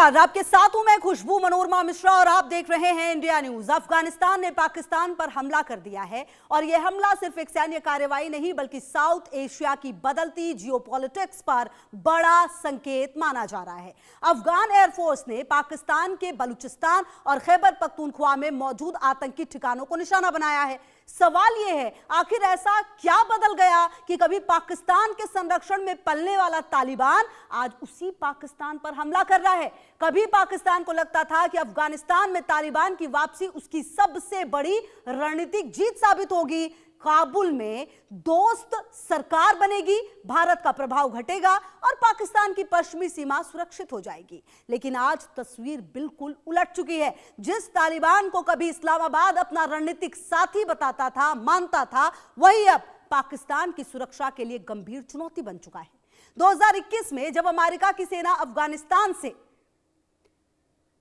नमस्कार, आपके साथ हूं मैं खुशबू मनोरमा मिश्रा और आप देख रहे हैं इंडिया न्यूज। अफगानिस्तान ने पाकिस्तान पर हमला कर दिया है और यह हमला सिर्फ एक सैन्य कार्रवाई नहीं बल्कि साउथ एशिया की बदलती जियोपॉलिटिक्स पर बड़ा संकेत माना जा रहा है। अफगान एयरफोर्स ने पाकिस्तान के बलूचिस्तान और खैबर पख्तूनख्वा में मौजूद आतंकी ठिकानों को निशाना बनाया है। सवाल यह है, आखिर ऐसा क्या बदल गया कि कभी पाकिस्तान के संरक्षण में पलने वाला तालिबान आज उसी पाकिस्तान पर हमला कर रहा है। कभी पाकिस्तान को लगता था कि अफगानिस्तान में तालिबान की वापसी उसकी सबसे बड़ी रणनीतिक जीत साबित होगी, काबुल में दोस्त सरकार बनेगी, भारत का प्रभाव घटेगा और पाकिस्तान की पश्चिमी सीमा सुरक्षित हो जाएगी। लेकिन आज तस्वीर बिल्कुल उलट चुकी है। जिस तालिबान को कभी इस्लामाबाद अपना रणनीतिक साथी बताता था, मानता था, वही अब पाकिस्तान की सुरक्षा के लिए गंभीर चुनौती बन चुका है। 2021 में जब अमेरिका की सेना अफगानिस्तान से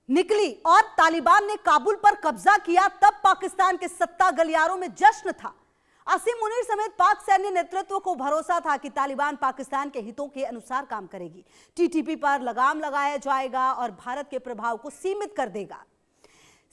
निकली और तालिबान ने काबुल पर कब्जा किया, तब पाकिस्तान के सत्ता गलियारों में जश्न था। असीम मुनीर समेत पाक सैन्य नेतृत्व को भरोसा था कि तालिबान पाकिस्तान के हितों के अनुसार काम करेगी, टीटीपी पर लगाम लगाया जाएगा और भारत के प्रभाव को सीमित कर देगा।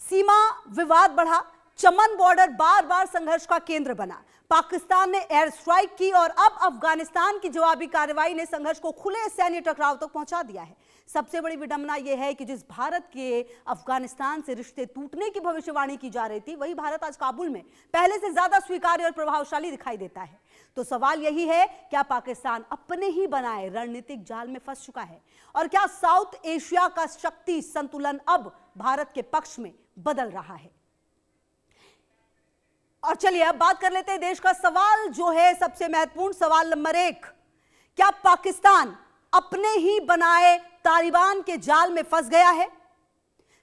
सीमा विवाद बढ़ा, चमन बॉर्डर बार बार संघर्ष का केंद्र बना। पाकिस्तान ने एयर स्ट्राइक की और अब अफगानिस्तान की जवाबी कार्रवाई ने संघर्ष को खुले सैन्य टकराव तक पहुंचा दिया है। सबसे बड़ी विडंबना यह है कि जिस भारत के अफगानिस्तान से रिश्ते टूटने की भविष्यवाणी की जा रही थी, वही भारत आज काबुल में पहले से ज्यादा स्वीकार्य और प्रभावशाली दिखाई देता है। तो सवाल यही है, क्या पाकिस्तान अपने ही बनाए रणनीतिक जाल में फंस चुका है और क्या साउथ एशिया का शक्ति संतुलन अब भारत के पक्ष में बदल रहा है? और चलिए अब बात कर लेते हैं देश का सवाल जो है सबसे महत्वपूर्ण सवाल नंबर 1, क्या पाकिस्तान अपने ही बनाए तालिबान के जाल में फंस गया है?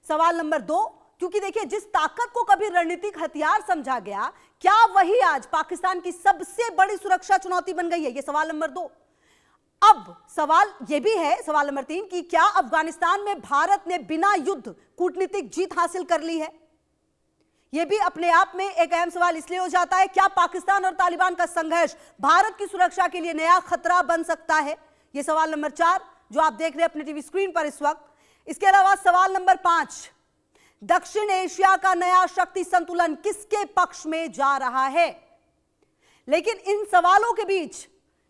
सवाल नंबर 2, क्योंकि देखिए जिस ताकत को कभी रणनीतिक हथियार समझा गया, क्या वही आज पाकिस्तान की सबसे बड़ी सुरक्षा चुनौती बन गई है? यह सवाल नंबर 2। अब सवाल यह भी है, सवाल नंबर 3, कि क्या अफगानिस्तान में भारत ने बिना युद्ध कूटनीतिक जीत हासिल कर ली है? यह भी अपने आप में एक अहम सवाल इसलिए हो जाता है, क्या पाकिस्तान और तालिबान का संघर्ष भारत की सुरक्षा के लिए नया खतरा बन सकता है? यह सवाल नंबर 4 जो आप देख रहे हैं अपने टीवी स्क्रीन पर इस वक्त। इसके अलावा सवाल नंबर 5, दक्षिण एशिया का नया शक्ति संतुलन किसके पक्ष में जा रहा है? लेकिन इन सवालों के बीच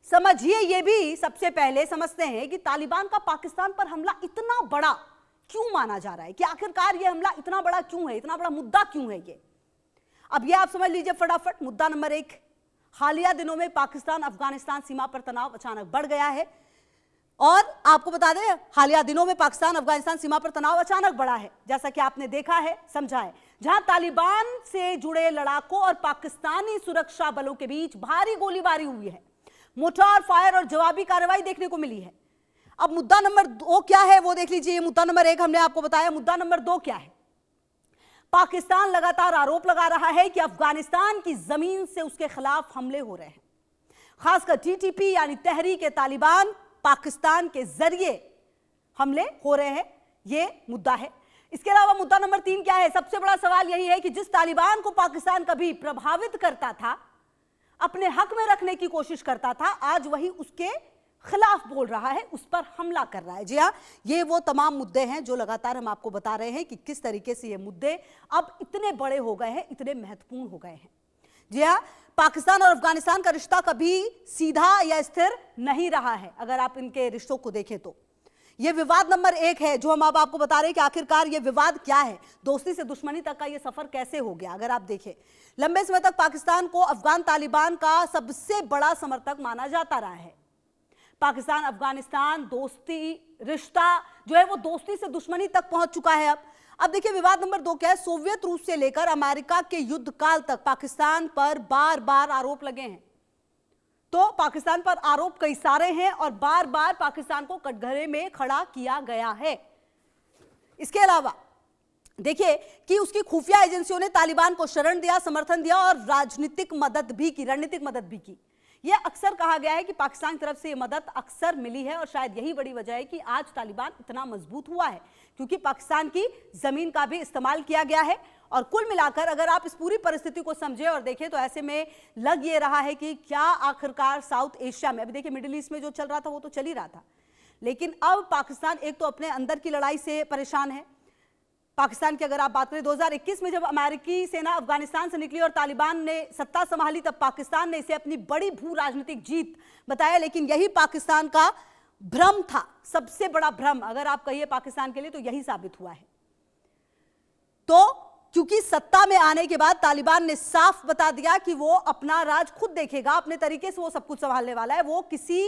समझिए, यह भी सबसे पहले समझते हैं कि तालिबान का पाकिस्तान पर हमला इतना बड़ा क्यों माना जा रहा है, कि आखिरकार यह हमला इतना बड़ा क्यों है, इतना बड़ा मुद्दा क्यों है ये? अब यह आप समझ लीजिए फटाफट। मुद्दा नंबर 1, हालिया दिनों में पाकिस्तान अफगानिस्तान सीमा पर तनाव अचानक बढ़ गया है। और आपको बता दें, हालिया दिनों में पाकिस्तान अफगानिस्तान सीमा पर तनाव अचानक बढ़ा है, जैसा कि आपने देखा है, समझा है, जहां तालिबान से जुड़े लड़ाकों और पाकिस्तानी सुरक्षा बलों के बीच भारी गोलीबारी हुई है, मोर्टार फायर और जवाबी कार्रवाई देखने को मिली है। अब मुद्दा नंबर 2 क्या है वो देख लीजिए। मुद्दा नंबर 1 हमने आपको बताया, मुद्दा नंबर 2 क्या है? पाकिस्तान लगातार आरोप लगा रहा है कि अफगानिस्तान की जमीन से उसके खिलाफ हमले हो रहे हैं, खासकर टीटीपी यानी तहरीक तालिबान पाकिस्तान के जरिए हमले हो रहे हैं, यह मुद्दा है। इसके अलावा मुद्दा नंबर 3 क्या है? सबसे बड़ा सवाल यही है कि जिस तालिबान को पाकिस्तान कभी प्रभावित करता था, अपने हक में रखने की कोशिश करता था, आज वही उसके खिलाफ बोल रहा है, उस पर हमला कर रहा है। जी हाँ, ये वो तमाम मुद्दे हैं जो लगातार हम आपको बता रहे हैं कि किस तरीके से ये मुद्दे अब इतने बड़े हो गए हैं, इतने महत्वपूर्ण हो गए हैं। जी हाँ, पाकिस्तान और अफगानिस्तान का रिश्ता कभी सीधा या स्थिर नहीं रहा है। अगर आप इनके रिश्तों को देखें तो यह विवाद नंबर 1 है जो हम अब आपको बता रहे हैं कि आखिरकार यह विवाद क्या है, दोस्ती से दुश्मनी तक का यह सफर कैसे हो गया। अगर आप देखें, लंबे समय तक पाकिस्तान को अफगान तालिबान का सबसे बड़ा समर्थक माना जाता रहा है। पाकिस्तान अफगानिस्तान दोस्ती रिश्ता जो है वो दोस्ती से दुश्मनी तक पहुंच चुका है। अब देखिए विवाद नंबर 2 क्या है? सोवियत रूस से लेकर अमेरिका के युद्ध काल तक पाकिस्तान पर बार बार आरोप लगे हैं। तो पाकिस्तान पर आरोप कई सारे हैं और बार बार पाकिस्तान को कटघरे में खड़ा किया गया है। इसके अलावा देखिए कि उसकी खुफिया एजेंसियों ने तालिबान को शरण दिया, समर्थन दिया और राजनीतिक मदद भी की, रणनीतिक मदद भी की। यह अक्सर कहा गया है कि पाकिस्तान की तरफ से यह मदद अक्सर मिली है और शायद यही बड़ी वजह है कि आज तालिबान इतना मजबूत हुआ है, क्योंकि पाकिस्तान की जमीन का भी इस्तेमाल किया गया है। और कुल मिलाकर अगर आप इस पूरी परिस्थिति को समझें और देखें तो ऐसे में लग ये रहा है कि क्या आखिरकार साउथ एशिया में, अभी देखिए मिडिल ईस्ट में जो चल रहा था वो तो चल ही रहा था, लेकिन अब पाकिस्तान एक तो अपने अंदर की लड़ाई से परेशान है। पाकिस्तान की अगर आप बात करें, 2021 में जब अमेरिकी सेना अफगानिस्तान से निकली और तालिबान ने सत्ता संभाली, तब पाकिस्तान ने इसे अपनी बड़ी भू राजनीतिक जीत बताया। लेकिन यही पाकिस्तान का भ्रम था, सबसे बड़ा भ्रम अगर आप कहिए पाकिस्तान के लिए तो यही साबित हुआ है। तो क्योंकि सत्ता में आने के बाद तालिबान ने साफ बता दिया कि वो अपना राज खुद देखेगा, अपने तरीके से वो सब कुछ संभालने वाला है, वो किसी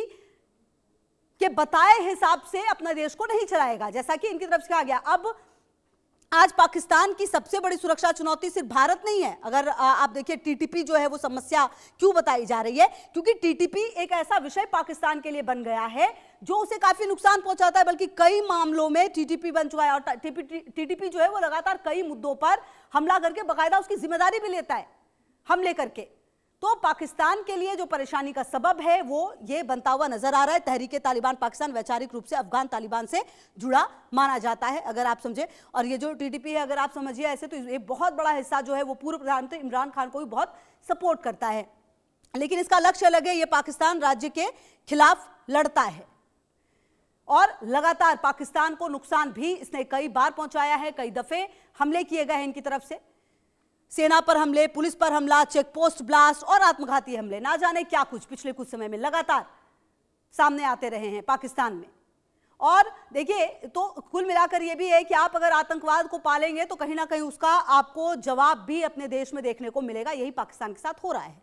के बताए हिसाब से अपना देश को नहीं चलाएगा, जैसा कि इनकी तरफ से कहा गया। अब आज पाकिस्तान की सबसे बड़ी सुरक्षा चुनौती सिर्फ भारत नहीं है। अगर आप देखिए टीटीपी जो है वो समस्या क्यों बताई जा रही है, क्योंकि टीटीपी एक ऐसा विषय पाकिस्तान के लिए बन गया है जो उसे काफी नुकसान पहुंचाता है, बल्कि कई मामलों में टीटीपी बन चुका है। और टीटीपी जो है वो लगातार कई मुद्दों पर हमला करके बाकायदा उसकी जिम्मेदारी भी लेता है हमले करके। तो पाकिस्तान के लिए जो परेशानी का सबब है वो ये बनता हुआ नजर आ रहा है। तहरीके तालिबान पाकिस्तान वैचारिक रूप से अफगान तालिबान से जुड़ा माना जाता है, अगर आप समझे। और ये जो टीटीपी है, अगर आप समझिए ऐसे, तो ये बहुत बड़ा हिस्सा जो है वो पूर्व प्रधानमंत्री इमरान खान को भी बहुत सपोर्ट करता है। लेकिन इसका लक्ष्य अलग है, ये पाकिस्तान राज्य के खिलाफ लड़ता है और लगातार पाकिस्तान को नुकसान भी इसने कई बार पहुंचाया है। कई दफे हमले किए गए हैं इनकी तरफ से, सेना पर हमले, पुलिस पर हमला, चेकपोस्ट ब्लास्ट और आत्मघाती हमले, ना जाने क्या कुछ पिछले कुछ समय में लगातार सामने आते रहे हैं पाकिस्तान में। और देखिए, तो कुल मिलाकर ये भी है कि आप अगर आतंकवाद को पालेंगे तो कहीं ना कहीं उसका आपको जवाब भी अपने देश में देखने को मिलेगा। यही पाकिस्तान के साथ हो रहा है।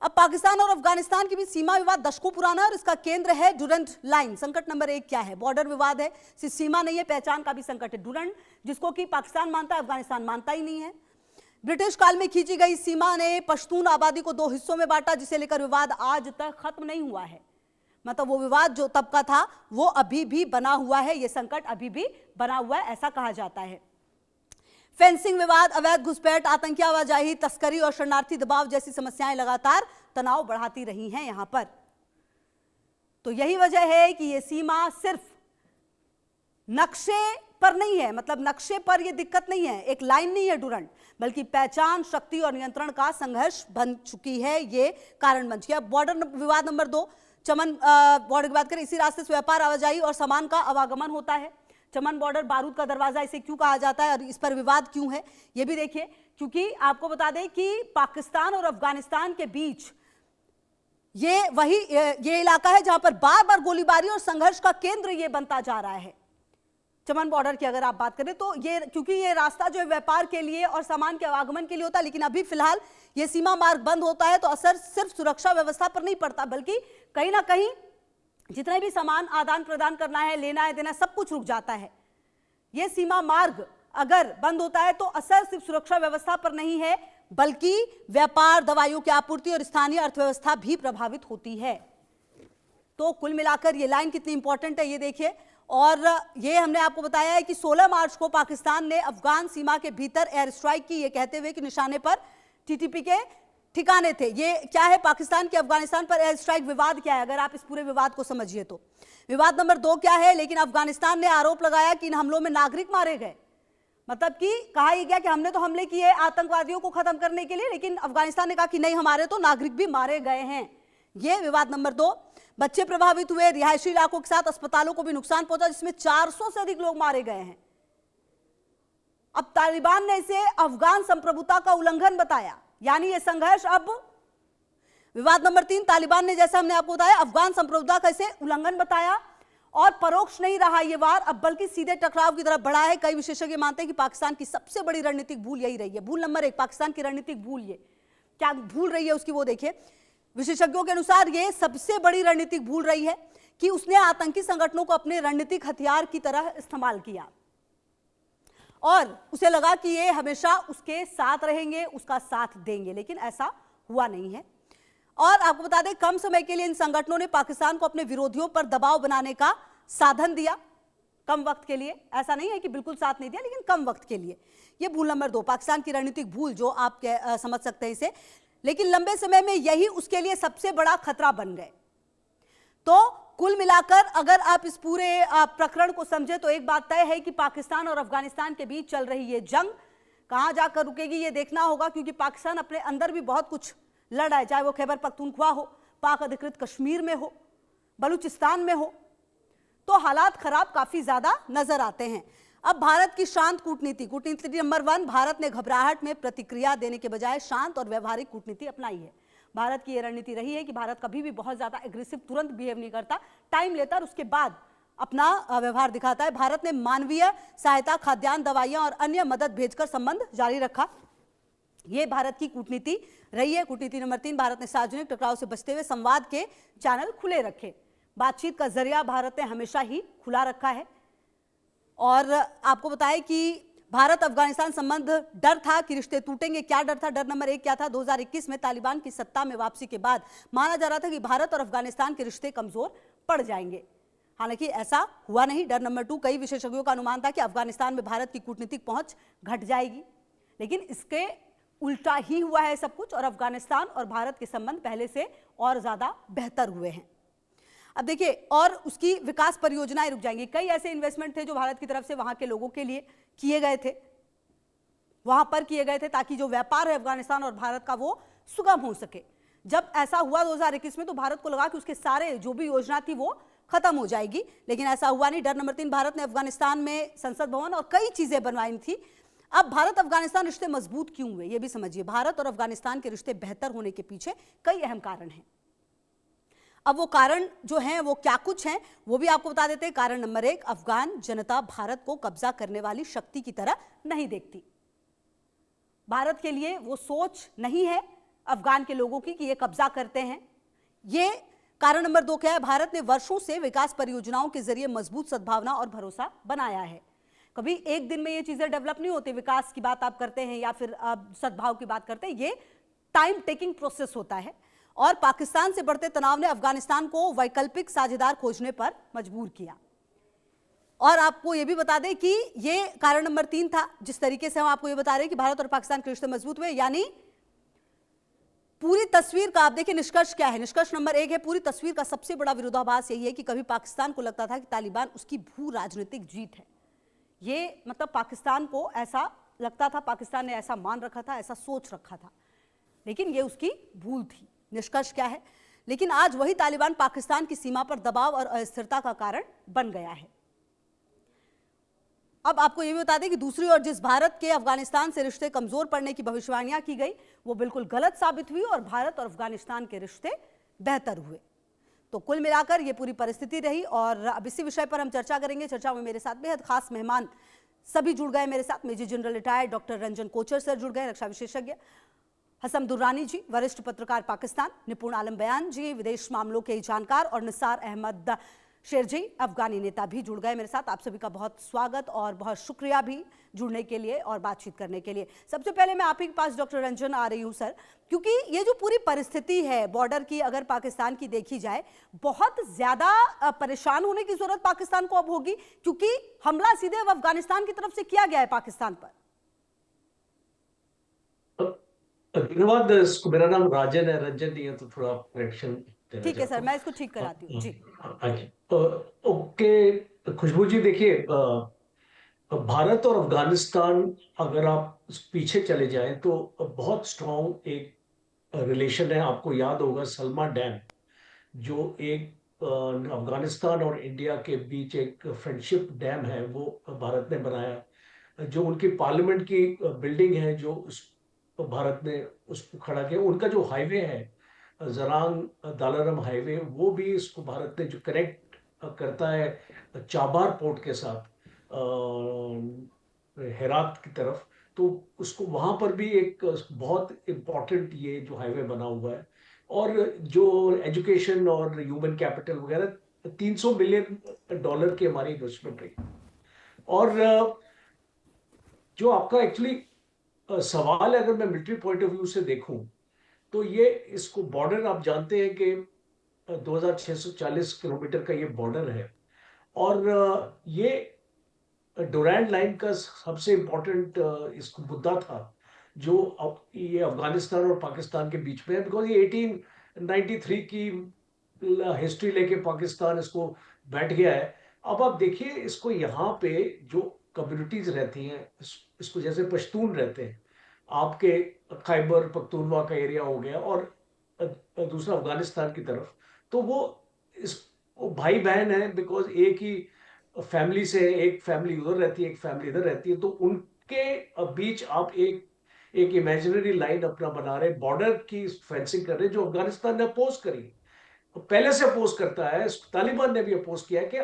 अब पाकिस्तान और अफगानिस्तान के बीच सीमा विवाद दशकों पुराना है और इसका केंद्र है डुरंड लाइन। संकट नंबर 1 क्या है? बॉर्डर विवाद है, सिर्फ सीमा नहीं है, पहचान का भी संकट है। डुरंड, जिसको कि पाकिस्तान मानता है, अफगानिस्तान मानता ही नहीं है। ब्रिटिश काल में खींची गई सीमा ने पश्तून आबादी को 2 हिस्सों में बांटा, जिसे लेकर विवाद आज तक खत्म नहीं हुआ है। मतलब वो विवाद जो तब का था वो अभी भी बना हुआ है, ये संकट अभी भी बना हुआ है, ऐसा कहा जाता है। फेंसिंग विवाद, अवैध घुसपैठ, आतंकी आवाजाही, तस्करी और शरणार्थी दबाव जैसी समस्याएं लगातार तनाव बढ़ाती रही हैं यहां पर। तो यही वजह है कि ये सीमा सिर्फ नक्शे पर नहीं है, मतलब नक्शे पर ये दिक्कत नहीं है, एक लाइन नहीं है डुरंड, बल्कि पहचान, शक्ति और नियंत्रण का संघर्ष बन चुकी है, ये कारण बन चुकी है। बॉर्डर विवाद नंबर 2, चमन बॉर्डर की बात करें, इसी रास्ते से व्यापार, आवाजाही और सामान का आवागमन होता है। चमन बॉर्डर बारूद का दरवाजा इसे क्यों कहा जाता है और इस पर विवाद क्यों है, ये भी देखिए। क्योंकि आपको बता दें कि पाकिस्तान और अफगानिस्तान के बीच ये इलाका है जहां पर बार बार गोलीबारी और संघर्ष का केंद्र ये बनता जा रहा है। चमन बॉर्डर की अगर आप बात करें तो ये, क्योंकि ये रास्ता जो है व्यापार के लिए और सामान के आवागमन के लिए होता है, लेकिन अभी फिलहाल ये सीमा मार्ग बंद होता है तो असर सिर्फ सुरक्षा व्यवस्था पर नहीं पड़ता, बल्कि कहीं ना कहीं जितने भी सामान आदान प्रदान करना है, लेना है, देना, सब कुछ रुक जाता है। ये सीमा मार्ग अगर बंद होता है तो असर सिर्फ सुरक्षा व्यवस्था पर नहीं है, बल्कि व्यापार, दवाइयों की आपूर्ति और स्थानीय अर्थव्यवस्था भी प्रभावित होती है। तो कुल मिलाकर ये लाइन कितनी इंपॉर्टेंट है ये देखिए। और ये हमने आपको बताया है कि 16 मार्च को पाकिस्तान ने अफगान सीमा के भीतर एयर स्ट्राइक की, ये कहते हुए कि निशाने पर टीटीपी के ठिकाने थे। ये क्या है? पाकिस्तान के अफगानिस्तान पर एयर स्ट्राइक विवाद क्या है, अगर आप इस पूरे विवाद को समझिए तो। विवाद नंबर 2 क्या है? लेकिन अफगानिस्तान ने आरोप लगाया कि इन हमलों में नागरिक मारे गए। मतलब कि कहा यह गया कि हमने तो हमले किए आतंकवादियों को खत्म करने के लिए, लेकिन अफगानिस्तान ने कहा कि नहीं, हमारे तो नागरिक भी मारे गए हैं। ये विवाद नंबर 2। बच्चे प्रभावित हुए, रिहायशी इलाकों के साथ अस्पतालों को भी नुकसान पहुंचा, जिसमें 400 से अधिक लोग मारे गए हैं। अब तालिबान ने इसे अफगान संप्रभुता का उल्लंघन बताया, यानी यह संघर्ष अब। विवाद नंबर 3, तालिबान ने, जैसा हमने आपको बताया, अफगान संप्रभुता का इसे उल्लंघन बताया और परोक्ष नहीं रहा ये वार, अब बल्कि सीधे टकराव की तरफ बढ़ा है। कई विशेषज्ञ मानते हैं कि पाकिस्तान की सबसे बड़ी रणनीतिक भूल यही रही है। भूल नंबर 1, पाकिस्तान की रणनीतिक भूल, ये क्या भूल रही है उसकी वो देखिए। विशेषज्ञों के अनुसार ये सबसे बड़ी रणनीतिक भूल रही है कि उसने आतंकी संगठनों को अपने रणनीतिक हथियार की तरह इस्तेमाल किया और उसे लगा कि ये हमेशा उसके साथ रहेंगे, उसका साथ देंगे, लेकिन ऐसा हुआ नहीं है। और आपको बता दें, कम समय के लिए इन संगठनों ने पाकिस्तान को अपने विरोधियों पर दबाव बनाने का साधन दिया, कम वक्त के लिए। ऐसा नहीं है कि बिल्कुल साथ नहीं दिया, लेकिन कम वक्त के लिए। यह भूल नंबर 2, पाकिस्तान की रणनीतिक भूल, जो आप समझ सकते हैं इसे। लेकिन लंबे समय में यही उसके लिए सबसे बड़ा खतरा बन गए। तो कुल मिलाकर अगर आप इस पूरे प्रकरण को समझे तो एक बात तय है कि पाकिस्तान और अफगानिस्तान के बीच चल रही ये जंग कहां जाकर रुकेगी ये देखना होगा, क्योंकि पाकिस्तान अपने अंदर भी बहुत कुछ लड़ रहा है, चाहे वो खैबर पख्तूनख्वा हो, पाक अधिकृत कश्मीर में हो, बलूचिस्तान में हो। तो हालात खराब काफी ज्यादा नजर आते हैं। अब भारत की शांत कूटनीति, कूटनीति नंबर 1, भारत ने घबराहट में प्रतिक्रिया देने के बजाय शांत और व्यवहारिक कूटनीति अपनाई है। भारत की यह रणनीति रही है कि भारत कभी भी बहुत ज्यादा एग्रेसिव तुरंत बिहेव नहीं करता, टाइम लेता और उसके बाद अपना व्यवहार दिखाता है। भारत ने मानवीय सहायता, खाद्यान्न, दवाइयां और अन्य मदद भेजकर संबंध जारी रखा। यह भारत की कूटनीति रही है। कूटनीति नंबर 3, भारत ने सार्वजनिक टकराव से बचते हुए संवाद के चैनल खुले रखे। बातचीत का जरिया भारत ने हमेशा ही खुला रखा है। और आपको बताएं कि भारत अफगानिस्तान संबंध, डर था कि रिश्ते टूटेंगे। क्या डर था? डर नंबर 1 क्या था? 2021 में तालिबान की सत्ता में वापसी के बाद माना जा रहा था कि भारत और अफगानिस्तान के रिश्ते कमजोर पड़ जाएंगे। हालांकि ऐसा हुआ नहीं। डर नंबर 2, कई विशेषज्ञों का अनुमान था कि अफगानिस्तान में भारत की कूटनीतिक पहुंच घट जाएगी, लेकिन इसके उल्टा ही हुआ है सब कुछ और अफगानिस्तान और भारत के संबंध पहले से और ज्यादा बेहतर हुए हैं। अब देखिए, और उसकी विकास परियोजनाएं रुक जाएंगी। कई ऐसे इन्वेस्टमेंट थे जो भारत की तरफ से वहां के लोगों के लिए किए गए थे, वहां पर किए गए थे, ताकि जो व्यापार है अफगानिस्तान और भारत का वो सुगम हो सके। जब ऐसा हुआ 2021 में, तो भारत को लगा कि उसके सारे जो भी योजना थी वो खत्म हो जाएगी, लेकिन ऐसा हुआ नहीं। डर नंबर 3, भारत ने अफगानिस्तान में संसद भवन और कई चीजें बनवाई थी। अब भारत अफगानिस्तान रिश्ते मजबूत क्यों हुए, ये भी समझिए। भारत और अफगानिस्तान के रिश्ते बेहतर होने के पीछे कई अहम कारण हैं। अब वो कारण जो हैं वो क्या कुछ हैं वो भी आपको बता देते हैं। कारण नंबर 1, अफगान जनता भारत को कब्जा करने वाली शक्ति की तरह नहीं देखती। भारत के लिए वो सोच नहीं है अफगान के लोगों की कि ये कब्जा करते हैं। ये कारण नंबर 2 क्या है? भारत ने वर्षों से विकास परियोजनाओं के जरिए मजबूत सद्भावना और भरोसा बनाया है। कभी एक दिन में ये चीजें डेवलप नहीं होती। विकास की बात आप करते हैं या फिर सद्भाव की बात करते हैं, ये टाइम टेकिंग प्रोसेस होता है। और पाकिस्तान से बढ़ते तनाव ने अफगानिस्तान को वैकल्पिक साझेदार खोजने पर मजबूर किया। और आपको यह भी बता दें कि यह कारण नंबर 3 था। जिस तरीके से हम आपको यह बता रहे हैं कि भारत और पाकिस्तान के रिश्ते मजबूत हुए, यानी पूरी तस्वीर का आप देखिए निष्कर्ष क्या है। निष्कर्ष नंबर 1 है, पूरी तस्वीर का सबसे बड़ा विरोधाभास यही है कि कभी पाकिस्तान को लगता था कि तालिबान उसकी भू राजनीतिक जीत है। ये मतलब पाकिस्तान को ऐसा लगता था, पाकिस्तान ने ऐसा मान रखा था, ऐसा सोच रखा था, लेकिन ये उसकी भूल थी। निष्कर्ष क्या है? लेकिन आज वही तालिबान पाकिस्तान की सीमा पर दबाव और अस्थिरता का कारण बन गया है। अब आपको यह भी बता दें कि दूसरी ओर जिस भारत के अफगानिस्तान से रिश्ते कमजोर पड़ने की भविष्यवाणियां की गई वो बिल्कुल गलत साबित हुई और भारत और अफगानिस्तान के रिश्ते बेहतर हुए। तो कुल मिलाकर ये पूरी परिस्थिति रही और अब इसी विषय पर हम चर्चा करेंगे। चर्चा में मेरे साथ बेहद खास मेहमान सभी जुड़ गए मेरे साथ। Major general retired doctor Ranjan Kochar sir जुड़ गए, रक्षा विशेषज्ञ, हसन दुर्रानी जी वरिष्ठ पत्रकार पाकिस्तान, निपुण आलम बयान जी विदेश मामलों के जानकार, और निसार अहमद शेर जी अफगानी नेता भी जुड़ गए मेरे साथ। आप सभी का बहुत स्वागत और बहुत शुक्रिया भी जुड़ने के लिए और बातचीत करने के लिए। सबसे पहले मैं आप ही के पास डॉक्टर रंजन आ रही हूं सर, क्योंकि ये जो पूरी परिस्थिति है बॉर्डर की अगर पाकिस्तान की देखी जाए, बहुत ज्यादा परेशान होने की जरूरत पाकिस्तान को अब होगी, क्योंकि हमला सीधे अब अफगानिस्तान की तरफ से किया गया है पाकिस्तान पर। धन्यवाद। मेरा नाम राजन है, रंजन नहीं है, तो थोड़ा करेक्शन देना ठीक है चाहता सर, हूँ। मैं इसको ठीक कराती हूँ जी। ओके खुशबू जी, देखिए भारत और अफगानिस्तान अगर आप पीछे चले जाएं तो बहुत स्ट्रॉन्ग एक रिलेशन है। आपको याद होगा सलमा डैम, जो एक अफगानिस्तान और इंडिया के बीच एक फ्रेंडशिप डैम है, वो भारत ने बनाया। जो उनकी पार्लियामेंट की बिल्डिंग है, जो भारत ने उसको खड़ा किया। उनका जो हाईवे है जरांग दालारम हाईवे, वो भी इसको भारत ने जो कनेक्ट करता है चाबार पोर्ट के साथ हेरात की तरफ, तो उसको वहां पर भी एक बहुत इम्पोर्टेंट ये जो हाईवे बना हुआ है। और जो एजुकेशन और ह्यूमन कैपिटल वगैरह, $300 बिलियन की हमारी इन्वेस्टमेंट रही। और जो आपका एक्चुअली सवाल है, अगर मैं मिलिट्री पॉइंट ऑफ व्यू से देखूं, तो ये इसको बॉर्डर आप जानते हैं कि 2640 किलोमीटर का ये बॉर्डर है। और ये डुरैंड लाइन का सबसे इम्पोर्टेंट इसको मुद्दा था, जो ये अफगानिस्तान और पाकिस्तान के बीच में है। बिकॉज ये 1893 की हिस्ट्री लेके पाकिस्तान इसको बैठ गया है। अब आप देखिए, इसको यहाँ पे जो कम्युनिटीज रहती हैं, इसको जैसे पश्तून रहते हैं, आपके खैबर पख्तूनवा का एरिया हो गया, और दूसरा अफगानिस्तान की तरफ, तो वो इस वो भाई बहन है, बिकॉज एक ही फैमिली से, एक फैमिली उधर रहती है, एक फैमिली इधर रहती है, तो उनके बीच आप एक इमेजिनरी लाइन अपना बना रहे, बॉर्डर की फेंसिंग कर रहे, जो अफगानिस्तान ने अपोज करी, पहले से अपोज करता है, तालिबान ने भी अपोज किया है कि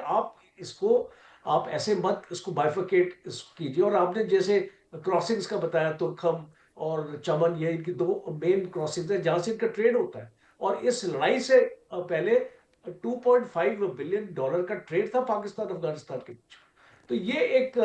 आप ऐसे मत इसको बाइफिकेट कीजिए। और आपने जैसे क्रॉसिंग्स का बताया, तुर्खम और चमन, ये इनकी दो मेन क्रॉसिंग्स है जहां से इनका ट्रेड होता है। और इस लड़ाई से पहले $2.5 बिलियन का ट्रेड था पाकिस्तान अफगानिस्तान के बीच। तो ये एक